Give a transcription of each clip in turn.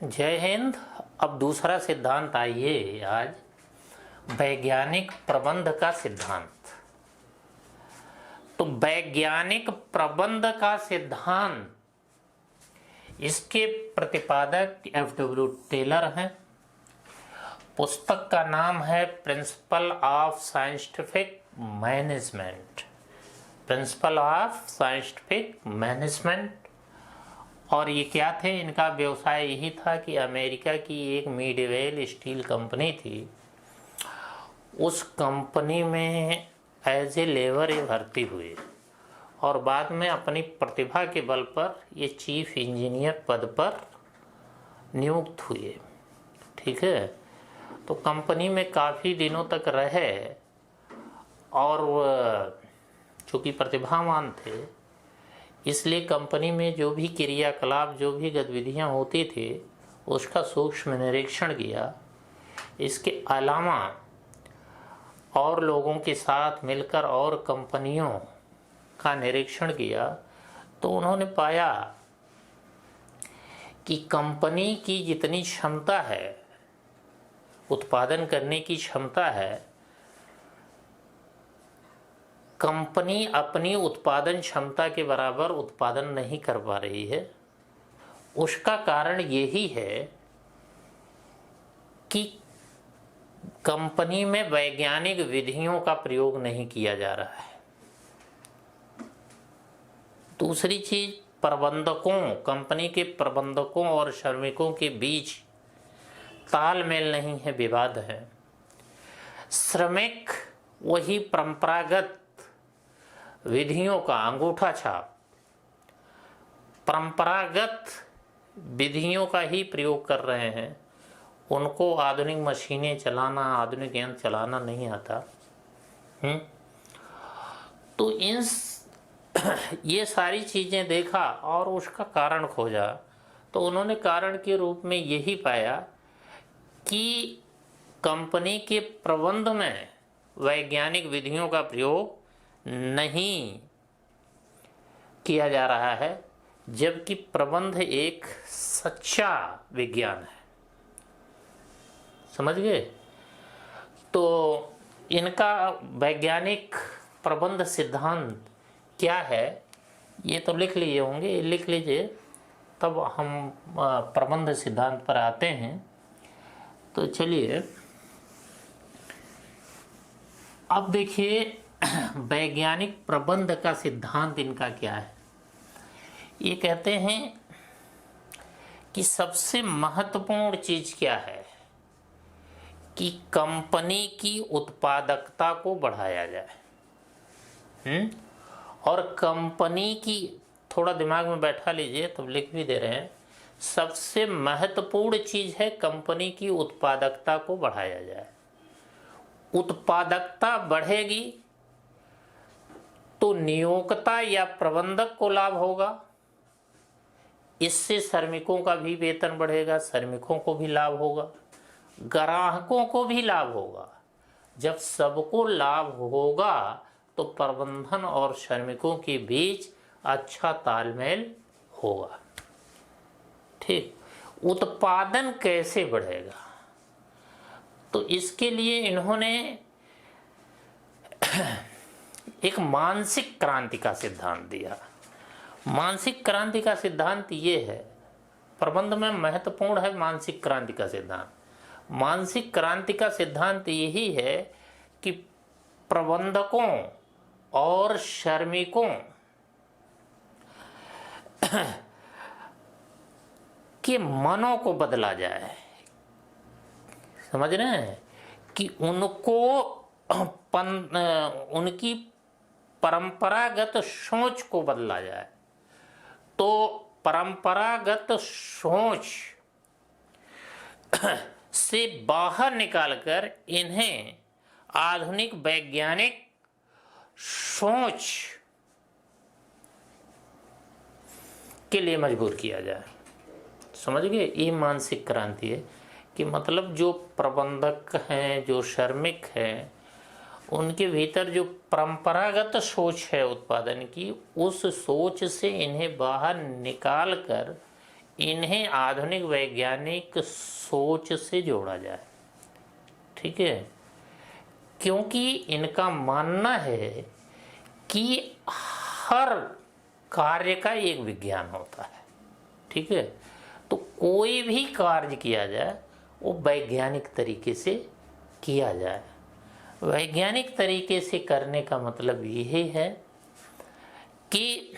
जय हिंद। अब दूसरा सिद्धांत आइए आज वैज्ञानिक प्रबंध का सिद्धांत। तो वैज्ञानिक प्रबंध का सिद्धांत, इसके प्रतिपादक एफ.डब्ल्यू. टेलर हैं। पुस्तक का नाम है principle of scientific management. Principle of scientific management. और ये क्या थे? इनका व्यवसाय यही था कि अमेरिका की एक मिडवेल स्टील कंपनी थी, उस कंपनी में एज ए लेबर ये भर्ती हुए और बाद में अपनी प्रतिभा के बल पर ये चीफ इंजीनियर पद पर नियुक्त हुए। ठीक है, तो कंपनी में काफ़ी दिनों तक रहे और चूँकि प्रतिभावान थे, इसलिए कंपनी में जो भी क्रियाकलाप, जो भी गतिविधियां होती थी, उसका सूक्ष्म निरीक्षण किया। इसके अलावा और लोगों के साथ मिलकर और कंपनियों का निरीक्षण किया, तो उन्होंने पाया कि कंपनी की जितनी क्षमता है, उत्पादन करने की क्षमता है, कंपनी अपनी उत्पादन क्षमता के बराबर उत्पादन नहीं कर पा रही है। उसका कारण यही है कि कंपनी में वैज्ञानिक विधियों का प्रयोग नहीं किया जा रहा है। दूसरी चीज, प्रबंधकों, कंपनी के प्रबंधकों और श्रमिकों के बीच तालमेल नहीं है, विवाद है। श्रमिक वही परंपरागत विधियों का अंगूठा छाप, परंपरागत विधियों का ही प्रयोग कर रहे हैं। उनको आधुनिक मशीनें चलाना, आधुनिक यंत्र चलाना नहीं आता। तो ये सारी चीज़ें देखा और उसका कारण खोजा, तो उन्होंने कारण के रूप में यही पाया कि कंपनी के प्रबंध में वैज्ञानिक विधियों का प्रयोग नहीं किया जा रहा है, जबकि प्रबंध एक सच्चा विज्ञान है। समझ गए? तो इनका वैज्ञानिक प्रबंध सिद्धांत क्या है, ये तो लिख लिए होंगे, लिख लीजिए, तब हम प्रबंध सिद्धांत पर आते हैं। तो चलिए अब देखिए वैज्ञानिक प्रबंध का सिद्धांत इनका क्या है। ये कहते हैं कि सबसे महत्वपूर्ण चीज क्या है कि कंपनी की उत्पादकता को बढ़ाया जाए। और कंपनी की, थोड़ा दिमाग में बैठा लीजिए, तब लिख भी दे रहे हैं, सबसे महत्वपूर्ण चीज है कंपनी की उत्पादकता को बढ़ाया जाए। उत्पादकता बढ़ेगी तो नियोक्ता या प्रबंधक को लाभ होगा, इससे श्रमिकों का भी वेतन बढ़ेगा, श्रमिकों को भी लाभ होगा, ग्राहकों को भी लाभ होगा। जब सबको लाभ होगा तो प्रबंधन और श्रमिकों के बीच अच्छा तालमेल होगा। ठीक, उत्पादन कैसे बढ़ेगा? तो इसके लिए इन्होंने एक मानसिक क्रांति का सिद्धांत दिया। मानसिक क्रांति का सिद्धांत ये है, प्रबंध में महत्वपूर्ण है मानसिक क्रांति का सिद्धांत। मानसिक क्रांति का सिद्धांत यही है कि प्रबंधकों और श्रमिकों के मनों को बदला जाए। समझ रहे हैं कि उनकी परंपरागत सोच को बदला जाए। तो परंपरागत सोच से बाहर निकालकर इन्हें आधुनिक वैज्ञानिक सोच के लिए मजबूर किया जाए। समझ गए? ये मानसिक क्रांति है कि मतलब जो प्रबंधक हैं, जो श्रमिक हैं, उनके भीतर जो परंपरागत सोच है उत्पादन की, उस सोच से इन्हें बाहर निकाल कर इन्हें आधुनिक वैज्ञानिक सोच से जोड़ा जाए। ठीक है, क्योंकि इनका मानना है कि हर कार्य का एक विज्ञान होता है। ठीक है, तो कोई भी कार्य किया जाए वो वैज्ञानिक तरीके से किया जाए। वैज्ञानिक तरीके से करने का मतलब यही है कि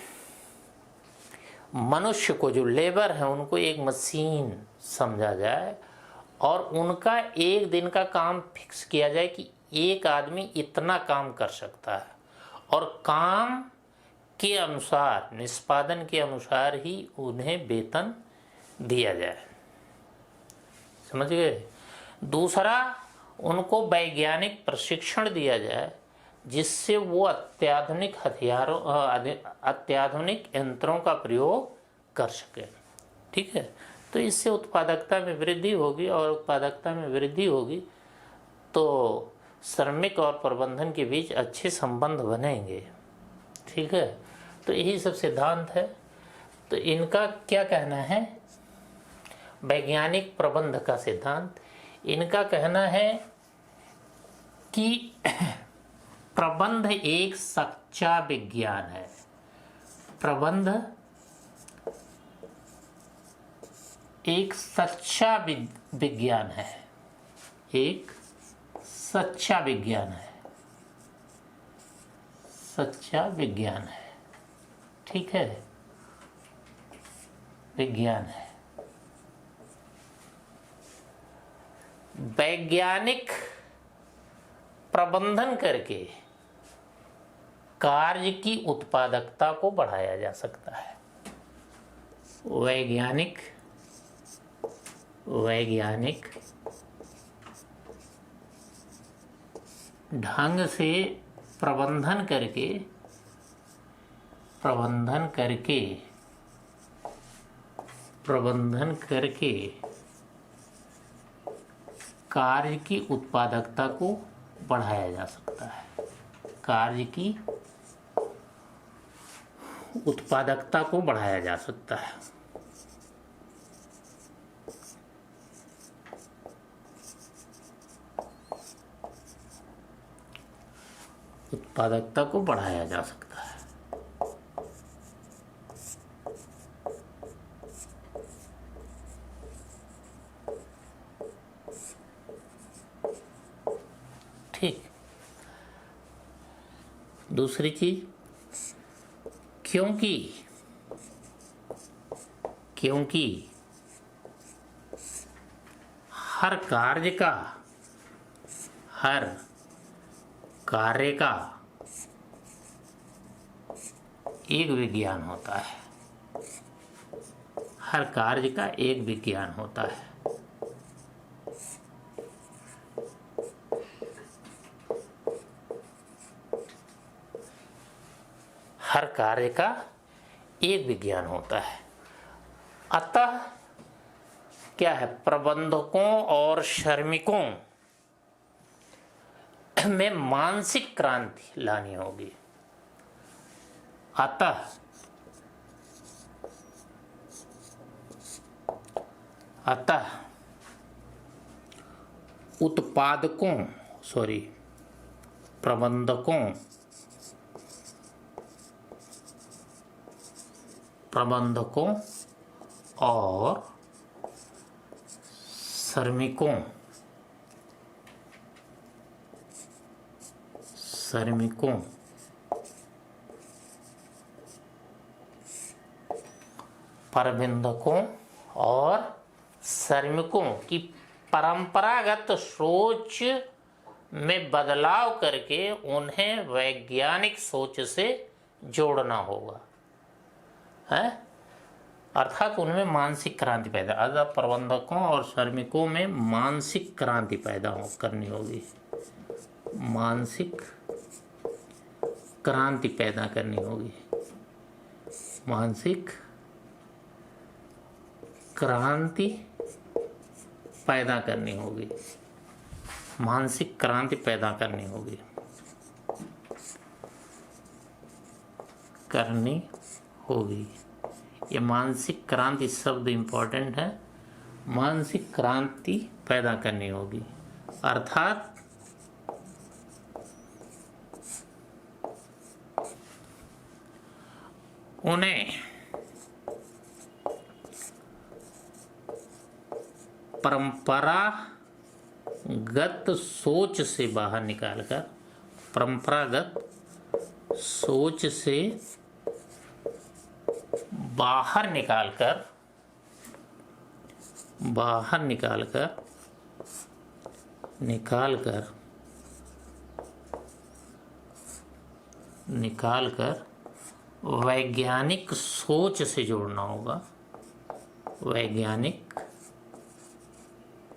मनुष्य को, जो लेबर है, उनको एक मशीन समझा जाए और उनका एक दिन का काम फिक्स किया जाए कि एक आदमी इतना काम कर सकता है और काम के अनुसार, निष्पादन के अनुसार ही उन्हें वेतन दिया जाए। समझ गए। दूसरा, उनको वैज्ञानिक प्रशिक्षण दिया जाए जिससे वो अत्याधुनिक हथियारों, अत्याधुनिक यंत्रों का प्रयोग कर सके। ठीक है, तो इससे उत्पादकता में वृद्धि होगी और उत्पादकता में वृद्धि होगी तो श्रमिक और प्रबंधन के बीच अच्छे संबंध बनेंगे। ठीक है, तो यही सब सिद्धांत है। तो इनका क्या कहना है, वैज्ञानिक प्रबंध का सिद्धांत, इनका कहना है कि प्रबंध एक सच्चा विज्ञान है। प्रबंध एक सच्चा विज्ञान है, एक सच्चा विज्ञान है, सच्चा विज्ञान है। ठीक है, विज्ञान है। वैज्ञानिक प्रबंधन करके कार्य की उत्पादकता को बढ़ाया जा सकता है। वैज्ञानिक ढंग से प्रबंधन करके कार्य की उत्पादकता को बढ़ाया जा सकता है। कार्य की उत्पादकता को बढ़ाया जा सकता है। उत्पादकता को बढ़ाया जा सकता है। ठीक। दूसरी चीज, क्योंकि हर कार्य का एक विज्ञान होता है। हर कार्य का एक विज्ञान होता है। हर कार्य का एक विज्ञान होता है। अतः क्या है, प्रबंधकों और श्रमिकों में मानसिक क्रांति लानी होगी। अतः प्रबंधकों और श्रमिकों प्रबंधकों और श्रमिकों की परंपरागत सोच में बदलाव करके उन्हें वैज्ञानिक सोच से जोड़ना होगा, है। अर्थात उनमें मानसिक क्रांति पैदा, अर्थात प्रबंधकों और श्रमिकों में मानसिक क्रांति पैदा करनी होगी। मानसिक क्रांति पैदा करनी होगी। मानसिक क्रांति पैदा करनी होगी। मानसिक क्रांति पैदा करनी होगी। ये मानसिक क्रांति शब्द इंपॉर्टेंट है। मानसिक क्रांति पैदा करनी होगी, अर्थात उन्हें परंपरागत सोच से बाहर निकालकर, परंपरागत सोच से बाहर निकालकर वैज्ञानिक सोच से जोड़ना होगा। वैज्ञानिक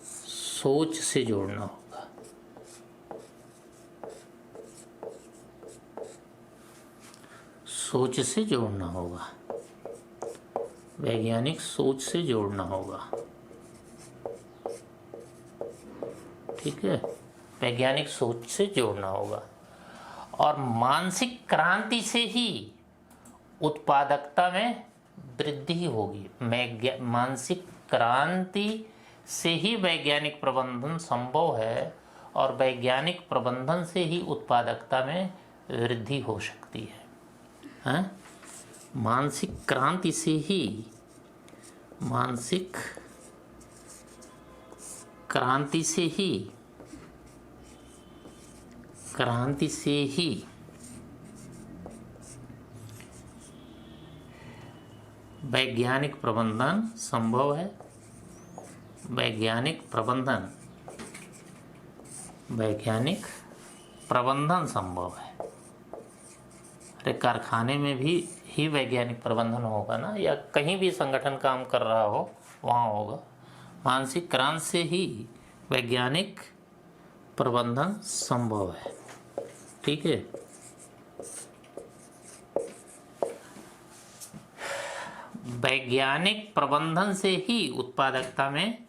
सोच से जोड़ना होगा। सोच से जोड़ना होगा। वैज्ञानिक सोच से जोड़ना होगा। ठीक है, वैज्ञानिक सोच से जोड़ना होगा। और मानसिक क्रांति से ही उत्पादकता में वृद्धि होगी। मानसिक क्रांति से ही वैज्ञानिक प्रबंधन संभव है, और वैज्ञानिक प्रबंधन से ही उत्पादकता में वृद्धि हो सकती है। हैं? मानसिक क्रांति से ही, मानसिक क्रांति से ही वैज्ञानिक प्रबंधन संभव है। वैज्ञानिक प्रबंधन संभव है। अरे कारखाने में भी ही वैज्ञानिक प्रबंधन होगा ना, या कहीं भी संगठन काम कर रहा हो वहाँ होगा। मानसिक क्रांति से ही वैज्ञानिक प्रबंधन संभव है। ठीक है, वैज्ञानिक प्रबंधन से ही उत्पादकता में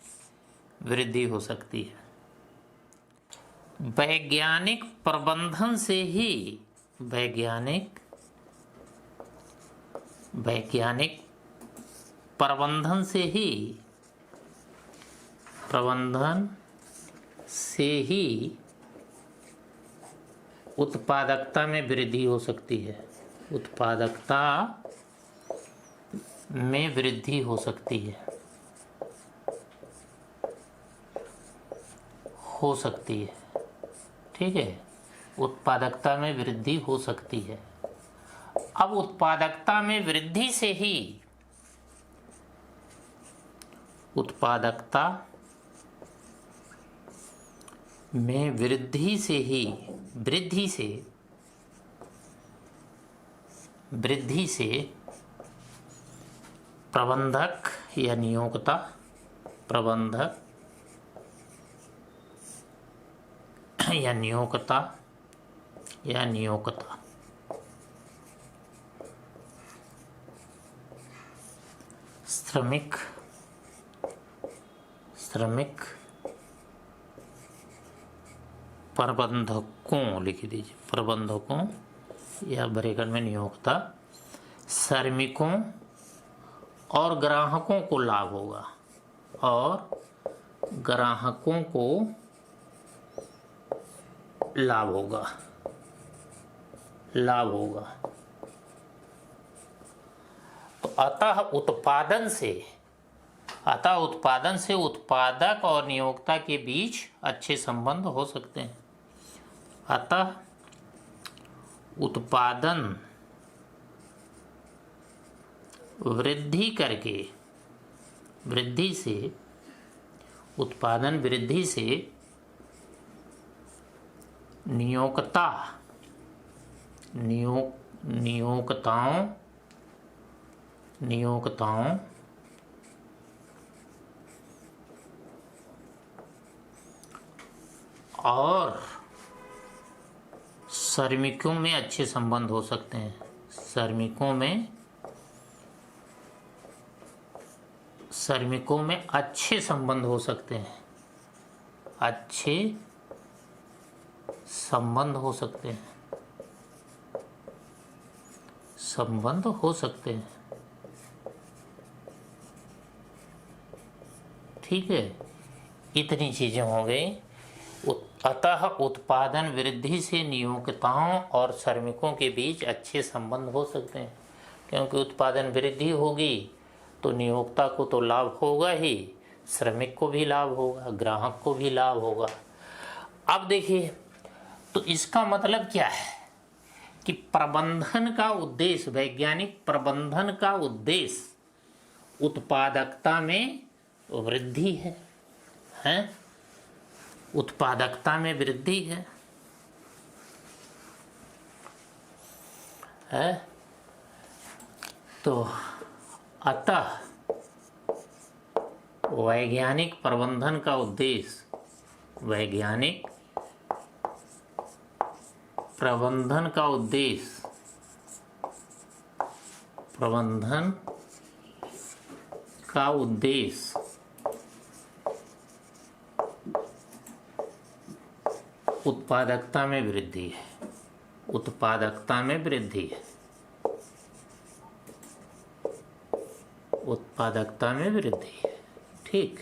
वृद्धि हो सकती है। वैज्ञानिक प्रबंधन से ही वैज्ञानिक प्रबंधन से ही उत्पादकता में वृद्धि हो सकती है। उत्पादकता में वृद्धि हो सकती है। ठीक है, उत्पादकता में वृद्धि हो सकती है। अब उत्पादकता में वृद्धि से ही प्रबंधक या नियोक्ता श्रमिक प्रबंधकों लिख दीजिए। प्रबंधकों या ब्रैकेट में नियोक्ता, श्रमिकों और ग्राहकों को लाभ होगा। तो अतः उत्पादन से उत्पादक और नियोक्ता के बीच अच्छे संबंध हो सकते हैं। अतः उत्पादन वृद्धि से नियोक्ताओं और श्रमिकों में अच्छे संबंध हो सकते हैं। श्रमिकों में अच्छे संबंध हो सकते हैं। संबंध हो सकते हैं। ठीक है, इतनी चीज़ें हो गई। अतः उत्पादन वृद्धि से नियोक्ताओं और श्रमिकों के बीच अच्छे संबंध हो सकते हैं, क्योंकि उत्पादन वृद्धि होगी तो नियोक्ता को तो लाभ होगा ही, श्रमिक को भी लाभ होगा, ग्राहक को भी लाभ होगा। अब देखिए, तो इसका मतलब क्या है कि प्रबंधन का उद्देश्य, वैज्ञानिक प्रबंधन का उद्देश्य उत्पादकता में वृद्धि है, हैं? उत्पादकता में वृद्धि है? तो अतः वैज्ञानिक प्रबंधन का उद्देश्य, वैज्ञानिक प्रबंधन का उद्देश्य, प्रबंधन का उद्देश्य उत्पादकता में वृद्धि है, उत्पादकता में वृद्धि है, उत्पादकता में वृद्धि है। ठीक,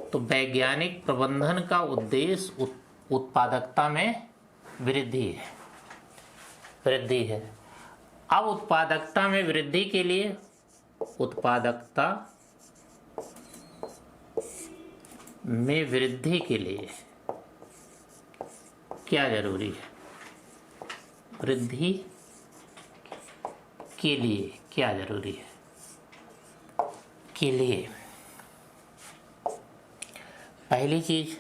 तो वैज्ञानिक प्रबंधन का उद्देश्य उत्पादकता में वृद्धि है, वृद्धि है। अब उत्पादकता में वृद्धि के लिए, उत्पादकता में वृद्धि के लिए क्या जरूरी है? वृद्धि के लिए क्या जरूरी है? के लिए पहली चीज,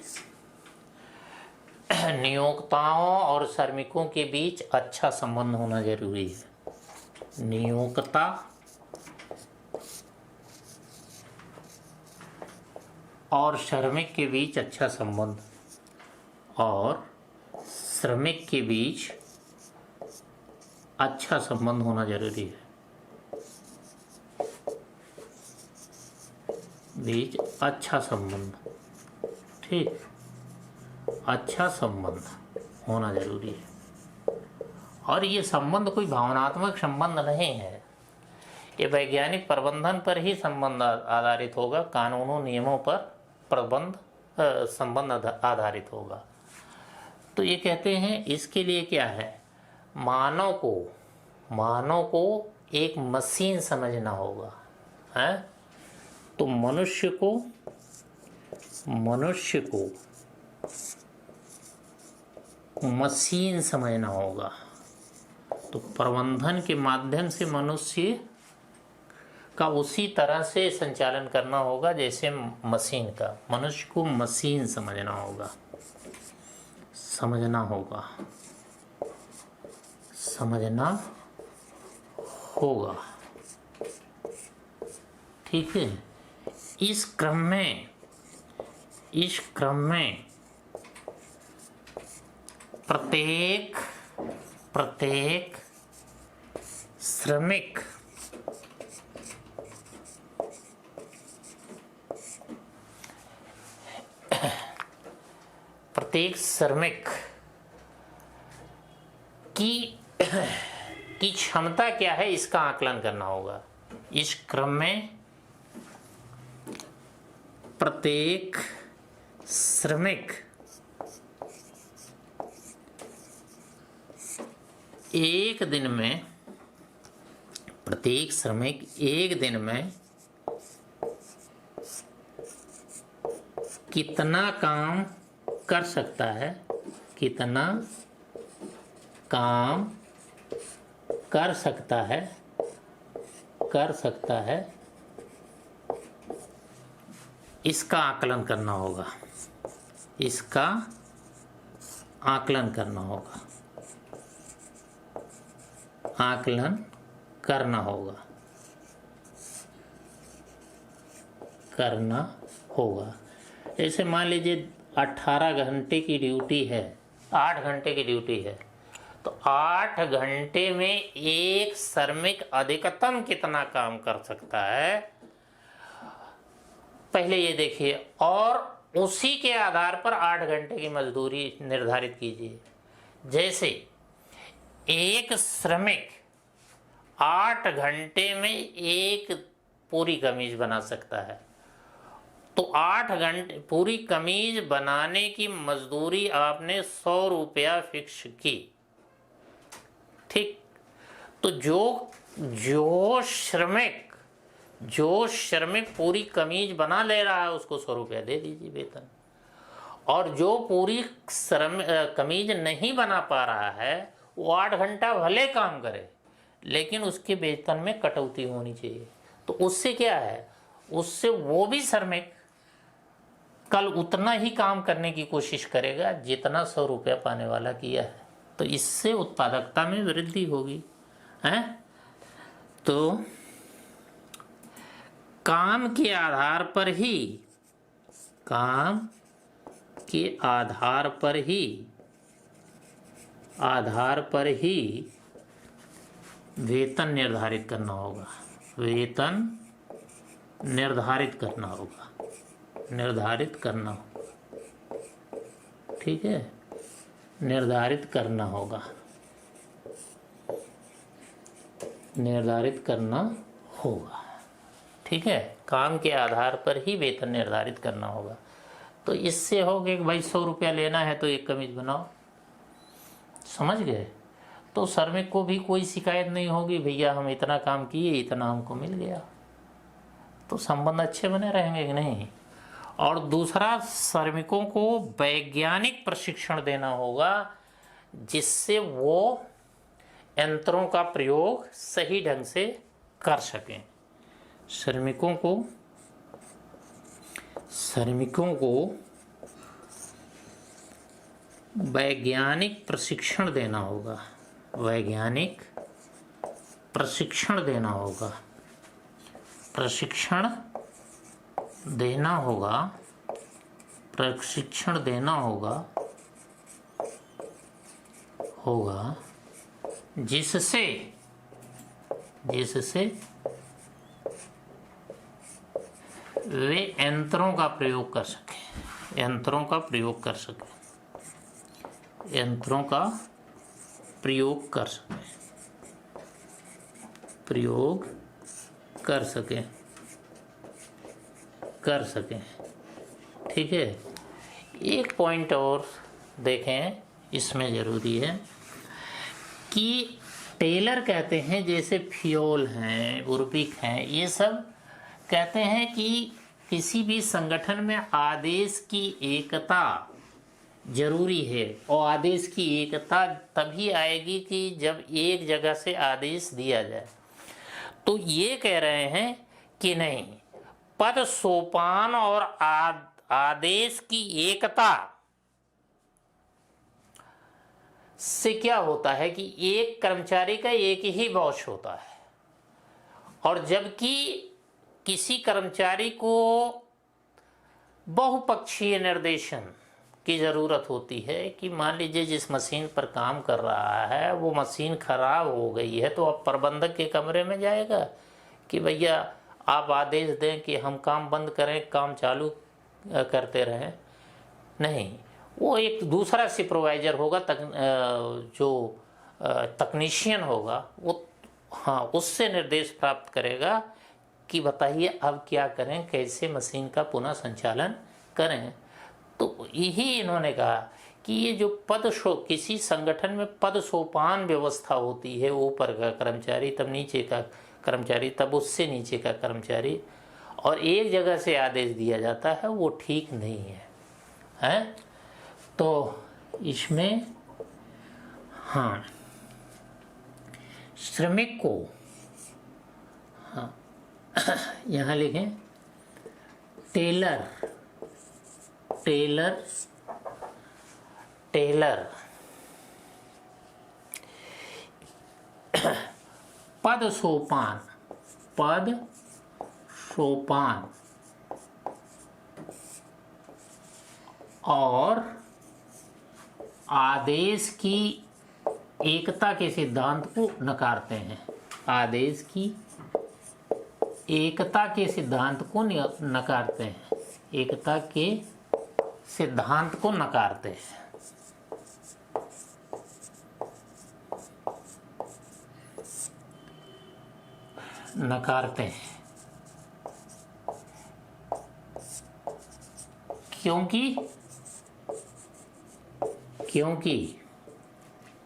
नियोक्ताओं और श्रमिकों के बीच अच्छा संबंध होना जरूरी है। नियोक्ता और श्रमिक के बीच अच्छा संबंध, और श्रमिक के बीच अच्छा संबंध होना जरूरी है। बीच अच्छा संबंध, ठीक, अच्छा संबंध होना जरूरी है। और ये संबंध कोई भावनात्मक संबंध नहीं है, ये वैज्ञानिक प्रबंधन पर ही संबंध आधारित होगा, कानूनों नियमों पर संबंध आधारित होगा। तो ये कहते हैं इसके लिए क्या है, मानव को एक मशीन समझना होगा, है? तो मनुष्य को मशीन समझना होगा। तो प्रबंधन के माध्यम से मनुष्य का उसी तरह से संचालन करना होगा जैसे मशीन का। मनुष्य को मशीन समझना होगा, समझना होगा, ठीक है। इस क्रम में प्रत्येक श्रमिक की क्षमता क्या है, इसका आकलन करना होगा। इस क्रम में प्रत्येक श्रमिक एक दिन में कितना काम कर सकता है, कितना काम कर सकता है, इसका आकलन करना होगा, इसका आकलन करना होगा, आकलन करना होगा। जैसे मान लीजिए 18 घंटे की ड्यूटी है, 8 घंटे की ड्यूटी है, तो 8 घंटे में एक श्रमिक अधिकतम कितना काम कर सकता है, पहले ये देखिए, और उसी के आधार पर 8 घंटे की मजदूरी निर्धारित कीजिए। जैसे एक श्रमिक 8 घंटे में एक पूरी कमीज बना सकता है, तो 8 घंटे पूरी कमीज बनाने की मजदूरी आपने 100 रुपया फिक्स की, ठीक। तो जो जो श्रमिक पूरी कमीज बना ले रहा है उसको 100 रुपया दे दीजिए वेतन। और जो पूरी कमीज नहीं बना पा रहा है वो 8 घंटा भले काम करे लेकिन उसके वेतन में कटौती होनी चाहिए। तो उससे क्या है, उससे वो भी श्रमिक कल उतना ही काम करने की कोशिश करेगा जितना 100 रुपया पाने वाला किया है। तो इससे उत्पादकता में वृद्धि होगी, है। तो काम के आधार पर ही वेतन निर्धारित करना होगा, ठीक है, निर्धारित करना होगा, ठीक है। काम के आधार पर ही वेतन निर्धारित करना होगा। तो इससे हो गया कि भाई 100 रुपया लेना है तो एक कमीज बनाओ, समझ गए। तो श्रमिक को भी कोई शिकायत नहीं होगी, भैया हम इतना काम किए इतना हमको मिल गया। तो संबंध अच्छे बने रहेंगे कि नहीं। और दूसरा, श्रमिकों को वैज्ञानिक प्रशिक्षण देना होगा जिससे वो यंत्रों का प्रयोग सही ढंग से कर सकें। श्रमिकों को वैज्ञानिक प्रशिक्षण देना होगा, प्रशिक्षण देना होगा जिससे वे यंत्रों का प्रयोग कर सकें, ठीक है। एक पॉइंट और देखें इसमें ज़रूरी है कि टेलर कहते हैं, जैसे फियोल हैं, उर्बिक हैं, ये सब कहते हैं कि किसी भी संगठन में आदेश की एकता जरूरी है। और आदेश की एकता तभी आएगी कि जब एक जगह से आदेश दिया जाए। तो ये कह रहे हैं कि नहीं, पद सोपान और आदेश की एकता से क्या होता है कि एक कर्मचारी का एक ही बॉस होता है। और जबकि किसी कर्मचारी को बहुपक्षीय निर्देशन की ज़रूरत होती है कि मान लीजिए जिस मशीन पर काम कर रहा है वो मशीन खराब हो गई है, तो अब प्रबंधक के कमरे में जाएगा कि भैया आप आदेश दें कि हम काम बंद करें, काम चालू करते रहें। नहीं, वो एक दूसरा सुपरवाइजर होगा, जो तकनीशियन होगा, वो हाँ उससे निर्देश प्राप्त करेगा कि बताइए अब क्या करें, कैसे मशीन का पुनः संचालन करें। तो यही इन्होंने कहा कि ये जो किसी संगठन में पद सोपान व्यवस्था होती है, ऊपर का कर्मचारी तब नीचे का कर्मचारी तब उससे नीचे का कर्मचारी, और एक जगह से आदेश दिया जाता है, वो ठीक नहीं है। तो इसमें हाँ श्रमिक को हाँ यहाँ लिखें टेलर पद सोपान और आदेश की एकता के सिद्धांत को नकारते हैं। आदेश की एकता के सिद्धांत को नकारते हैं, एकता के सिद्धांत को नकारते हैं। क्योंकि क्योंकि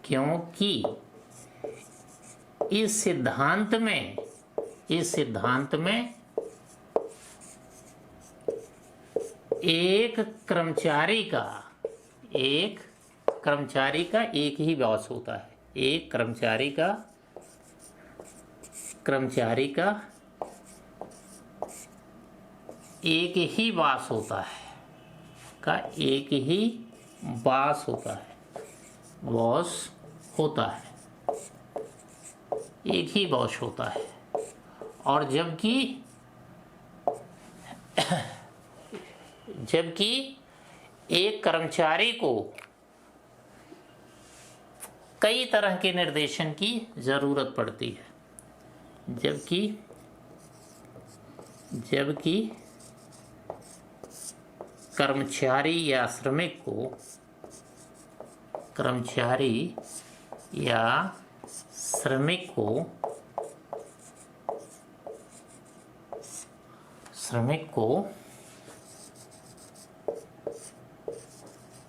क्योंकि इस सिद्धांत में एक कर्मचारी का एक ही बॉस होता है। एक कर्मचारी का एक ही बॉस होता है। एक ही बॉस होता है। एक ही बॉस होता है। और जबकि एक कर्मचारी को कई तरह के निर्देशन की जरूरत पड़ती है। जबकि कर्मचारी या श्रमिक को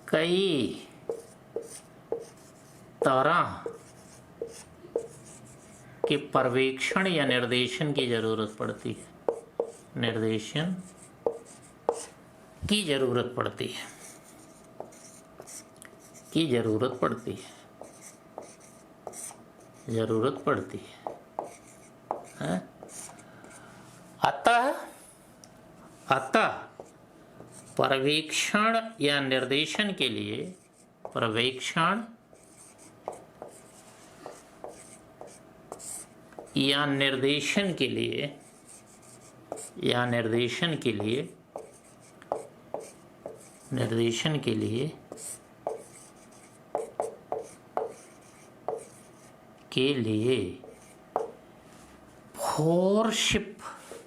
कई तरह के पर्यवेक्षण या निर्देशन की जरूरत पड़ती है। अतः पर्यवेक्षण या निर्देशन के लिए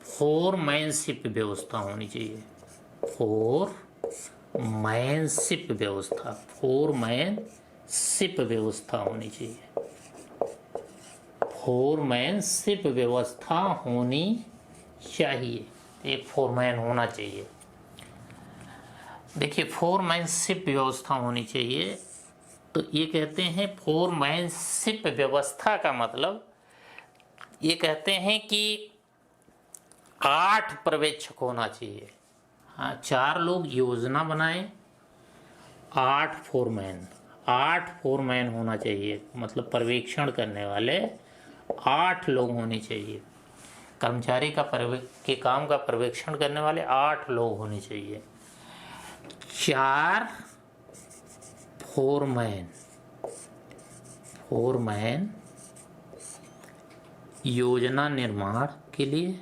फोरमैनशिप व्यवस्था होनी चाहिए। फोरमैनशिप व्यवस्था होनी चाहिए। एक फोरमैन होना चाहिए। देखिए, फोरमैनशिप व्यवस्था होनी चाहिए। तो ये कहते हैं फोरमैनशिप व्यवस्था का मतलब ये कहते हैं कि 8 पर्यवेक्षक होना चाहिए। हाँ, 4 लोग योजना बनाएं, 8 फोरमैन होना चाहिए। मतलब पर्यवेक्षण करने वाले 8 लोग होने चाहिए। कर्मचारी के काम का पर्यवेक्षण करने वाले 8 लोग होने चाहिए। 4 फोरमैन योजना निर्माण के लिए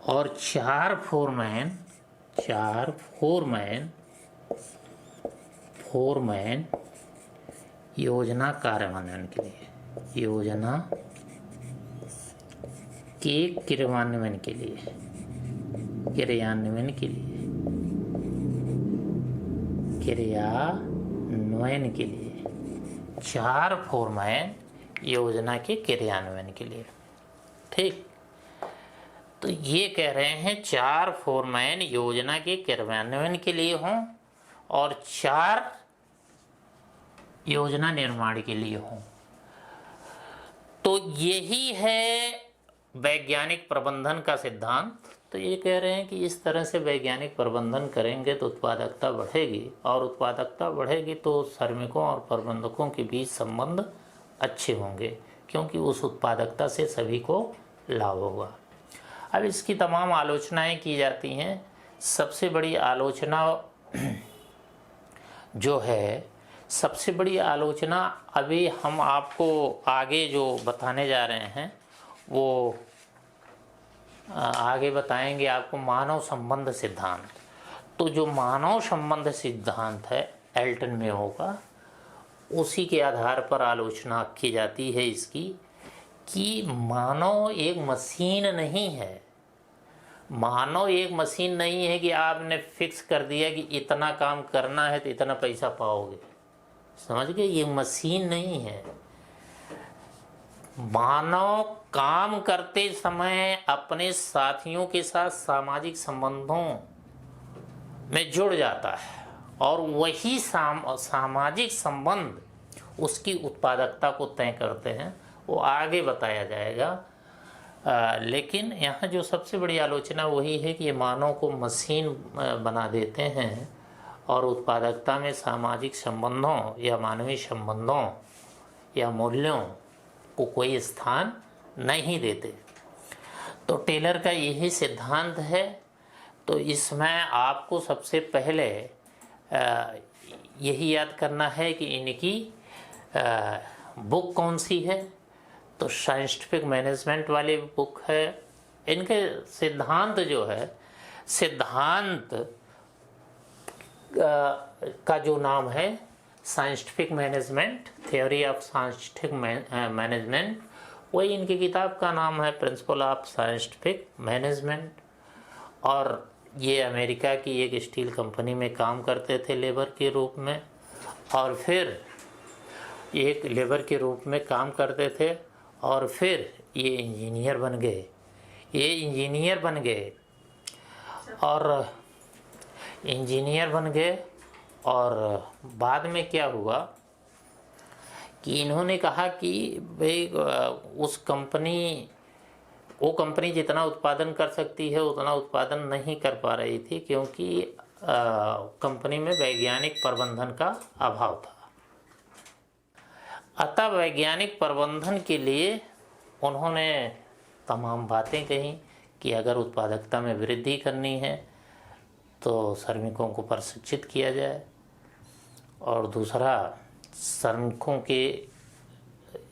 और 4 फोरमैन योजना कार्यान्वयन के लिए। क्रियान्वयन के लिए 4 फोरमैन योजना के क्रियान्वयन के लिए। ठीक, तो ये कह रहे हैं 4 फोरमैन योजना के क्रियान्वयन के लिए हों और 4 योजना निर्माण के लिए हों। तो यही है वैज्ञानिक प्रबंधन का सिद्धांत। तो ये कह रहे हैं कि इस तरह से वैज्ञानिक प्रबंधन करेंगे तो उत्पादकता बढ़ेगी, और उत्पादकता बढ़ेगी तो श्रमिकों और प्रबंधकों के बीच संबंध अच्छे होंगे, क्योंकि उस उत्पादकता से सभी को लाभ होगा। अब इसकी तमाम आलोचनाएं की जाती हैं। सबसे बड़ी आलोचना जो है, सबसे बड़ी आलोचना अभी हम आपको आगे जो बताने जा रहे हैं वो आगे बताएंगे आपको, मानव संबंध सिद्धांत। तो जो मानव संबंध सिद्धांत है एल्टन मेयो का, उसी के आधार पर आलोचना की जाती है इसकी, कि मानव एक मशीन नहीं है। मानव एक मशीन नहीं है कि आपने फिक्स कर दिया कि इतना काम करना है तो इतना पैसा पाओगे। समझ गए? ये मशीन नहीं है। मानव काम करते समय अपने साथियों के साथ सामाजिक संबंधों में जुड़ जाता है और वही सामाजिक संबंध उसकी उत्पादकता को तय करते हैं, वो आगे बताया जाएगा। लेकिन यहाँ जो सबसे बड़ी आलोचना वही है कि ये मानव को मशीन बना देते हैं और उत्पादकता में सामाजिक संबंधों या मानवीय संबंधों या मूल्यों को कोई स्थान नहीं देते। तो टेलर का यही सिद्धांत है। तो इसमें आपको सबसे पहले यही याद करना है कि इनकी बुक कौन सी है। तो साइंटिफिक मैनेजमेंट वाली बुक है। इनके सिद्धांत जो है, सिद्धांत का जो नाम है scientific management, theory of scientific management, वही इनकी किताब का नाम है प्रिंसिपल ऑफ साइंटिफिक मैनेजमेंट। और ये अमेरिका की एक स्टील कंपनी में काम करते थे लेबर के रूप में, और फिर एक लेबर के रूप में काम करते थे और फिर ये इंजीनियर बन गए। ये इंजीनियर बन गए और इंजीनियर बन गए और बाद में क्या हुआ कि इन्होंने कहा कि भाई वो कंपनी जितना उत्पादन कर सकती है उतना उत्पादन नहीं कर पा रही थी, क्योंकि कंपनी में वैज्ञानिक प्रबंधन का अभाव था। अतः वैज्ञानिक प्रबंधन के लिए उन्होंने तमाम बातें कही कि अगर उत्पादकता में वृद्धि करनी है तो श्रमिकों को प्रशिक्षित किया जाए, और दूसरा श्रमिकों के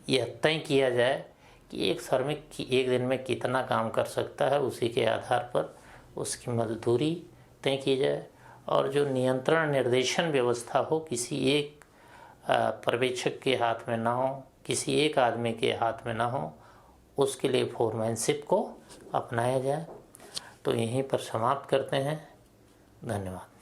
यह तय किया जाए कि एक श्रमिक एक दिन में कितना काम कर सकता है, उसी के आधार पर उसकी मजदूरी तय की जाए, और जो नियंत्रण निर्देशन व्यवस्था हो किसी एक पर्यवेक्षक के हाथ में ना हो, किसी एक आदमी के हाथ में ना हो, उसके लिए फोरमैनशिप को अपनाया जाए। तो यहीं पर समाप्त करते हैं। धन्यवाद।